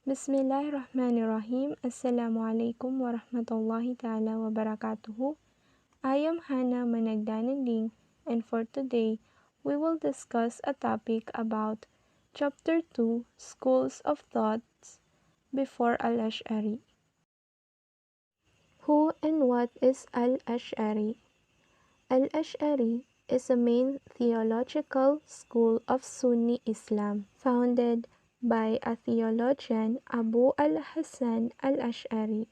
Bismillahirrahmanirrahim. Assalamualaikum warahmatullahi ta'ala wabarakatuhu. I am Hannah Managdananding, and for today, we will discuss a topic about Chapter 2, Schools of Thoughts before Al-Ash'ari. Who and what is Al-Ash'ari? Al-Ash'ari is a main theological school of Sunni Islam, founded by a theologian, Abu al-Hasan al-Ash'ari.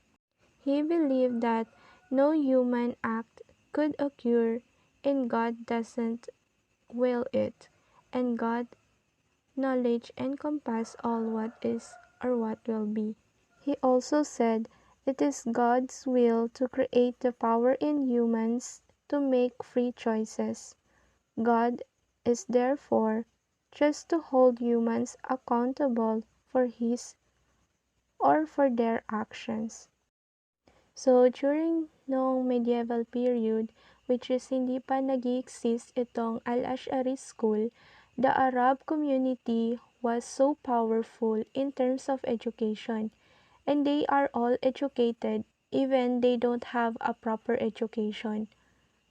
He believed that no human act could occur and God doesn't will it, and God's knowledge encompasses all what is or what will be. He also said it is God's will to create the power in humans to make free choices. God is therefore just to hold humans accountable for his or for their actions. So, during noong medieval period, which is hindi pa nag-exist itong Al-Ash'ari school, the Arab community was so powerful in terms of education, and they are all educated even they don't have a proper education.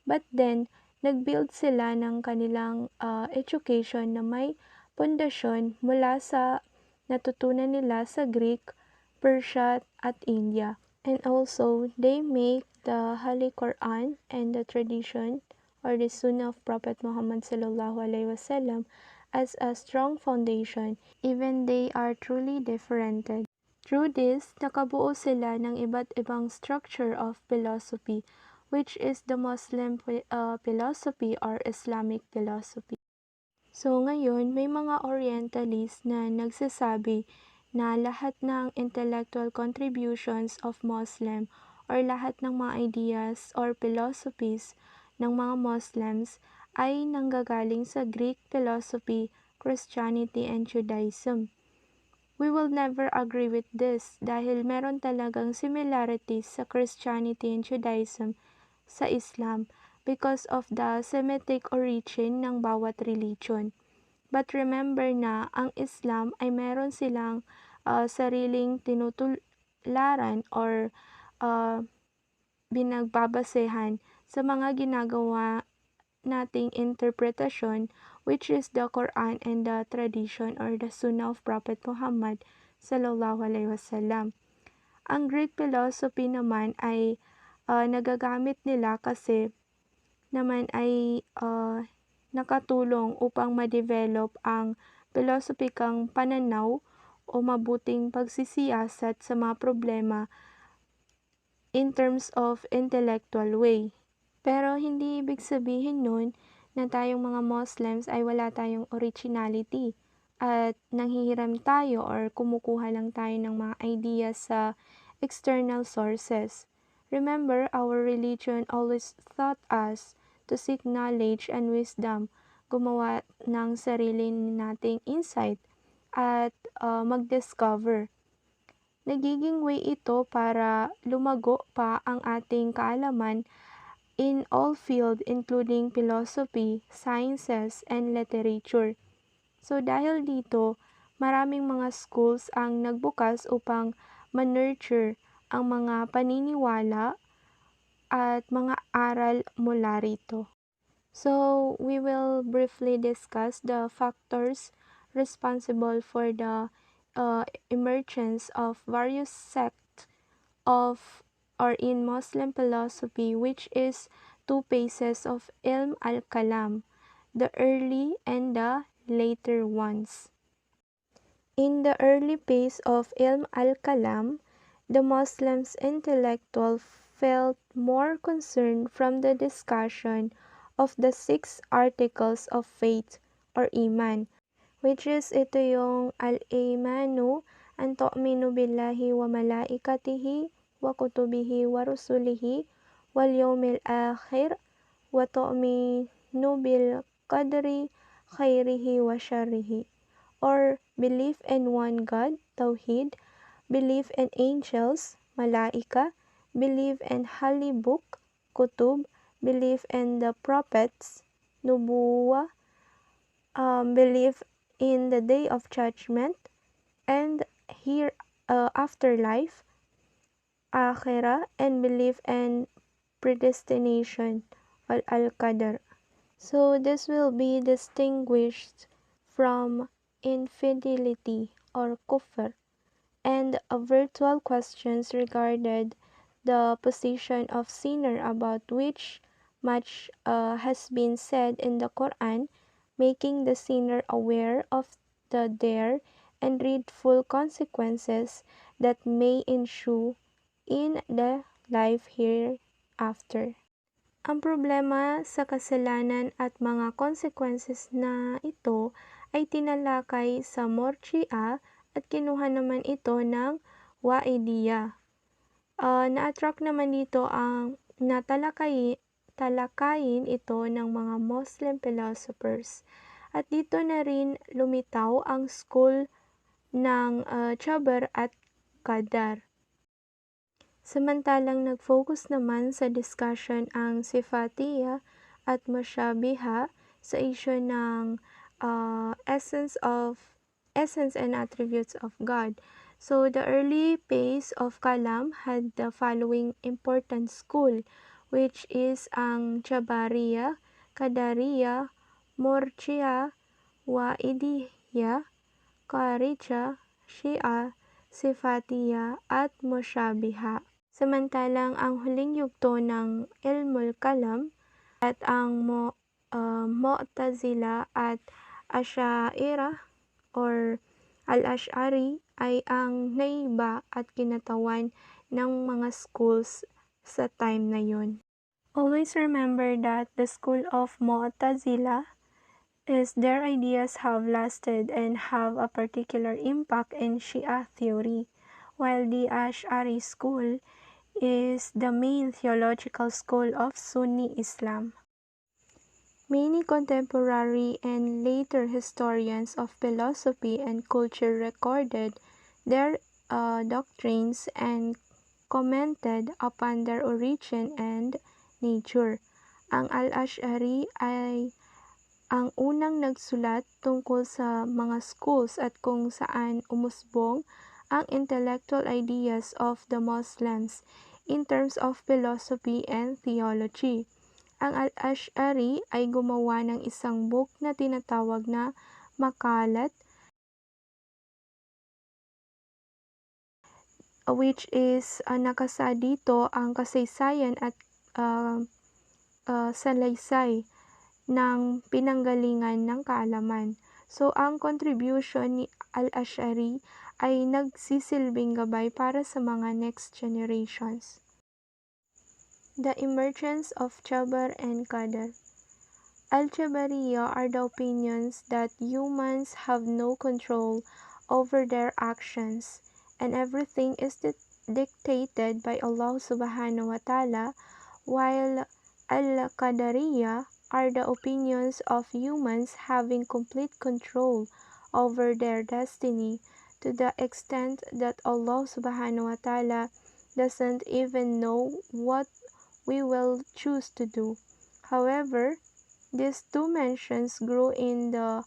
But then, nag-build sila ng kanilang education na may pundasyon mula sa natutunan nila sa Greek, Persia, at India. And also, they make the Holy Quran and the tradition or the Sunnah of Prophet Muhammad sallallahu alaihi wasallam as a strong foundation, even they are truly differented. Through this, nakabuo sila ng iba't ibang structure of philosophy, which is the Muslim philosophy or Islamic philosophy. So ngayon, may mga Orientalist na nagsasabi na lahat ng intellectual contributions of Muslim or lahat ng mga ideas or philosophies ng mga Muslims ay nanggagaling sa Greek philosophy, Christianity, and Judaism. We will never agree with this dahil meron talagang similarities sa Christianity and Judaism sa Islam because of the Semitic origin ng bawat religion. But remember na ang Islam ay meron silang sariling tinutularan or binagbabasehan sa mga ginagawa nating interpretasyon, which is the Quran and the tradition or the Sunnah of Prophet Muhammad sallallahu alaihi wasallam. Ang Greek philosophy naman ay nagagamit nila kasi naman ay nakatulong upang ma-develop ang philosophicang pananaw o mabuting pagsisiyasat sa mga problema in terms of intellectual way. Pero hindi ibig sabihin nun na tayong mga Muslims ay wala tayong originality at nanghihiram tayo or kumukuha lang tayo ng mga ideas sa external sources. Remember, our religion always taught us to seek knowledge and wisdom, gumawa ng sarili nating insight at mag-discover. Nagiging way ito para lumago pa ang ating kaalaman in all fields including philosophy, sciences, and literature. So dahil dito, maraming mga schools ang nagbukas upang ma-nurture ang mga paniniwala at mga aral mula rito. So we will briefly discuss the factors responsible for the emergence of various sects of or in Muslim philosophy, which is two phases of Ilm al-Kalam, the early and the later ones. In the early phase of Ilm al-Kalam, the Muslims intellectual felt more concerned from the discussion of the 6 articles of faith or iman, which is ito yung al-imanu an tu'minu billahi wa malaikatihi wa kutubihi wa rusulihi wal yawmil akhir wa tu'minu bil qadri khairihi wa syarrihi, or belief in one God, Tawhid, belief in angels, Malaika, belief in holy book, Kutub, belief in the prophets, Nubuwa, belief in the day of judgment, and afterlife, akhirah, and belief and predestination, al-qadar. So this will be distinguished from infidelity or kufr, and virtual questions regarded the position of sinner, about which much has been said in the Quran, making the sinner aware of the dire and dreadful consequences that may ensue in the life hereafter. Ang problema sa kasalanan at mga consequences na ito ay tinalakay sa Morchia at kinuha naman ito ng Waidiyah. Na-attract naman dito ang talakayin ito ng mga Muslim philosophers. At dito na rin lumitaw ang school ng Jabar at Qadar. Samantalang nag-focus naman sa discussion ang Sifatiyah at Musyabiha sa issue ng essence and attributes of God. So the early phase of Kalam had the following important school, which is ang Jabariyah, Qadariyah, Murji'ah, Waidiyah, Kharijah, Shia, Sifatiyah at Musyabiha. Samantalang ang huling yugto ng Ilmul Kalam at ang Mu'tazila at Asy'ariyah or Al-Ash'ari ay ang naiba at kinatawan ng mga schools sa time na yun. Always remember that the school of Mu'tazila is their ideas have lasted and have a particular impact in Shia theory, while the Ash'ari school is the main theological school of Sunni Islam. Many contemporary and later historians of philosophy and culture recorded their doctrines and commented upon their origin and nature. Ang Al-Ash'ari ay ang unang nagsulat tungkol sa mga schools at kung saan umusbong ang intellectual ideas of the Muslims in terms of philosophy and theology. Ang Al-Ash'ari ay gumawa ng isang book na tinatawag na Makalat, which is nakasa dito ang kasaysayan at salaysay ng pinanggalingan ng kaalaman. So, ang contribution ni Al-Ash'ari ay nagsisilbing gabay para sa mga next generations. The emergence of Jabar and Qadar. Al-Jabariyah are the opinions that humans have no control over their actions and everything is dictated by Allah subhanahu wa ta'ala, while Al-Qadariyah are the opinions of humans having complete control over their destiny to the extent that Allah subhanahu wa ta'ala doesn't even know what we will choose to do. However, these two mentions grew in the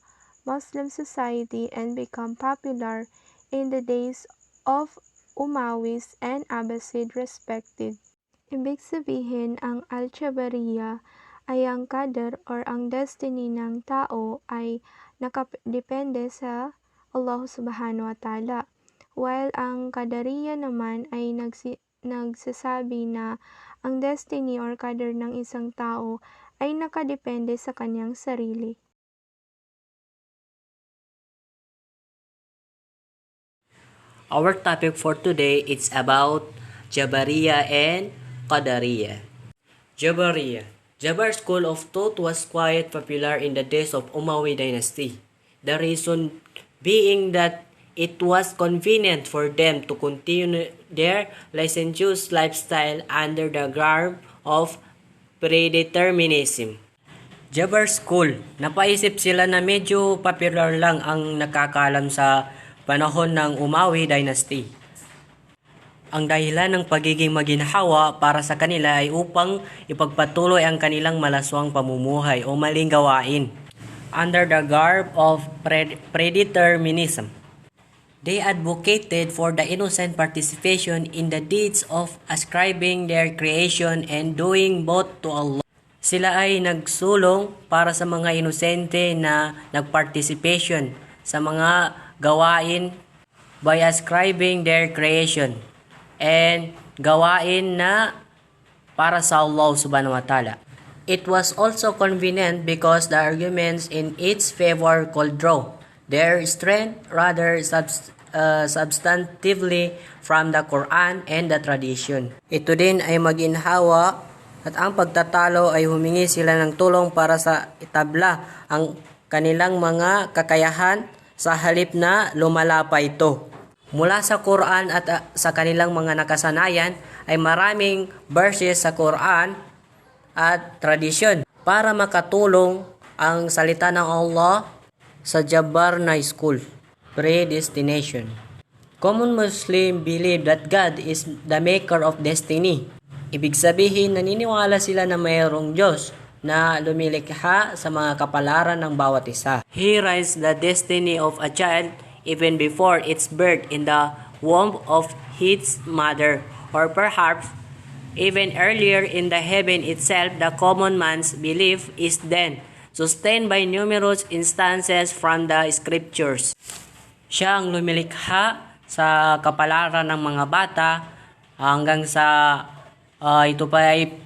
Muslim society and become popular in the days of Umayyad and Abbasid respective. Ibig sabihin, ang Al-Jabariyah ay ang qadar or ang destiny ng tao ay nakadepende sa Allah subhanahu wa ta'ala, while ang Qadariyah naman ay nagsasabi na ang destiny or qadar ng isang tao ay nakadepende sa kanyang sarili. Our topic for today is about Jabariyah and Qadariyah. Jabariyah. Jabar school of thought was quite popular in the days of Umayyad dynasty. The reason being that it was convenient for them to continue their licentious lifestyle under the garb of predeterminism. Jabar school, napaisip sila na medyo popular lang ang nakakalam sa panahon ng Umayyad dynasty. Ang dahilan ng pagiging maginhawa para sa kanila ay upang ipagpatuloy ang kanilang malaswang pamumuhay o maling gawain under the garb of predeterminism. They advocated for the innocent participation in the deeds of ascribing their creation and doing both to Allah. Sila ay nagsulong para sa mga inosente na nagparticipation sa mga gawain by ascribing their creation and gawain na para sa Allah subhanahu wa ta'ala. It was also convenient because the arguments in its favor could draw their strength rather substantively from the Quran and the tradition. Ito din ay maginhawa at ang pagtatalo ay humingi sila ng tulong para sa itabla ang kanilang mga kakayahan sa halip na lumala pa ito. Mula sa Quran at sa kanilang mga nakasanayan ay maraming verses sa Quran at tradisyon para makatulong ang salita ng Allah sa Jabariyah School. Predestination. Common Muslim believe that God is the maker of destiny. Ibig sabihin, naniniwala sila na mayroong Diyos na lumilikha sa mga kapalaran ng bawat isa. He writes the destiny of a child even before its birth in the womb of its mother, or perhaps even earlier in the heaven itself. The common man's belief is then sustained by numerous instances from the scriptures. Siya ang lumilikha sa kapalaran ng mga bata hanggang sa ito pa ay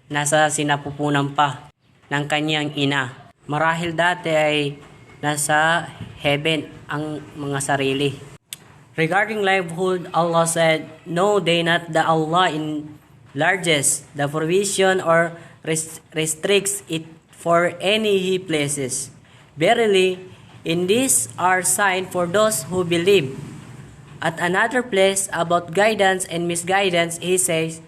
nasa sinapupunan pa ng kanyang ina. Marahil dati ay nasa heaven ang mga sarili. Regarding livelihood, Allah said, "No, they not the Allah enlarges the provision or restricts it for any He places. Verily, in this are signs for those who believe." At another place about guidance and misguidance, He says,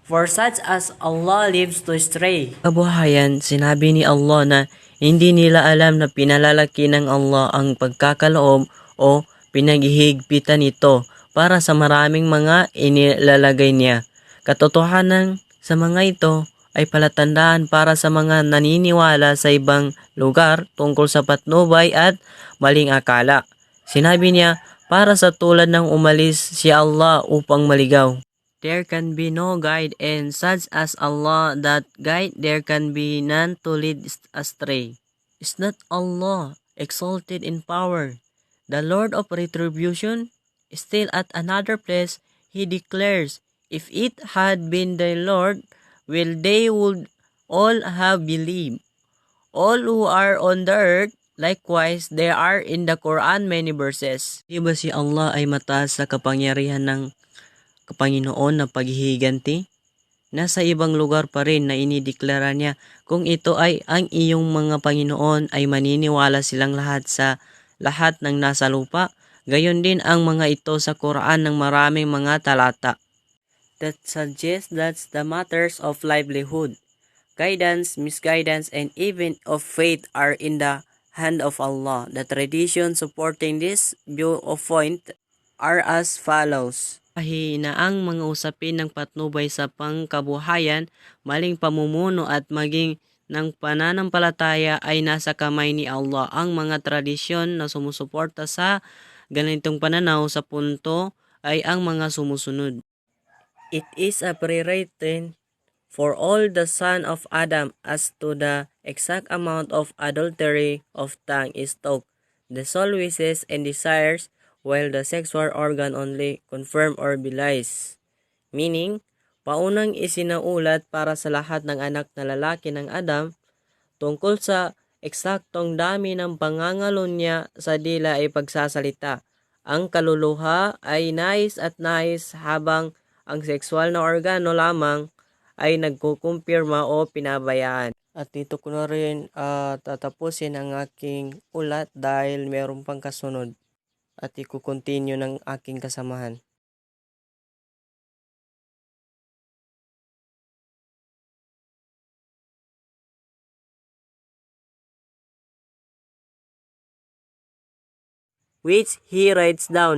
"For such as Allah leaves to stray." Kabuhayan, sinabi ni Allah na hindi nila alam na pinalalaki ng Allah ang pagkakaloob o pinaghihigpitan ito para sa maraming mga inilalagay niya. Katotohanan sa mga ito ay palatandaan para sa mga naniniwala sa ibang lugar tungkol sa patnubay at maling akala. Sinabi niya, para sa tulad ng umalis si Allah upang maligaw. There can be no guide, and such as Allah that guide, there can be none to lead astray. Is not Allah exalted in power, the Lord of retribution? Still at another place, He declares, if it had been the Lord, well, they would all have believed. All who are on the earth, likewise, there are in the Quran many verses. Diba si Allah ay mataas sa kapangyarihan ng Panginoon na paghihiganti? Nasa ibang lugar pa rin na inideklara niya, kung ito ay ang iyong mga Panginoon ay maniniwala silang lahat sa lahat ng nasa lupa. Gayon din ang mga ito sa Quran ng maraming mga talata. That suggests that the matters of livelihood, guidance, misguidance, and even of faith are in the hand of Allah. The traditions supporting this viewpoint are as follows. Na ang mga usapin ng patnubay sa pangkabuhayan, maling pamumuno at maging ng pananampalataya ay nasa kamay ni Allah. Ang mga tradisyon na sumusuporta sa ganitong pananaw sa punto ay ang mga sumusunod. It is a pre-written for all the son of Adam as to the exact amount of adultery of tongue is talk, the soul wishes and desires, while the sexual organ only confirm or belies. Meaning, paunang isinaulat para sa lahat ng anak na lalaki ng Adam tungkol sa eksaktong dami ng pangangalon niya sa dila ay pagsasalita. Ang kaluluha ay nais at nais habang ang sexual na organo lamang ay nagkukumpirma o pinabayaan. At dito ko na rin tatapusin ang aking ulat dahil meron pang kasunod at ikukontinue ng aking kasamahan. Which he writes down.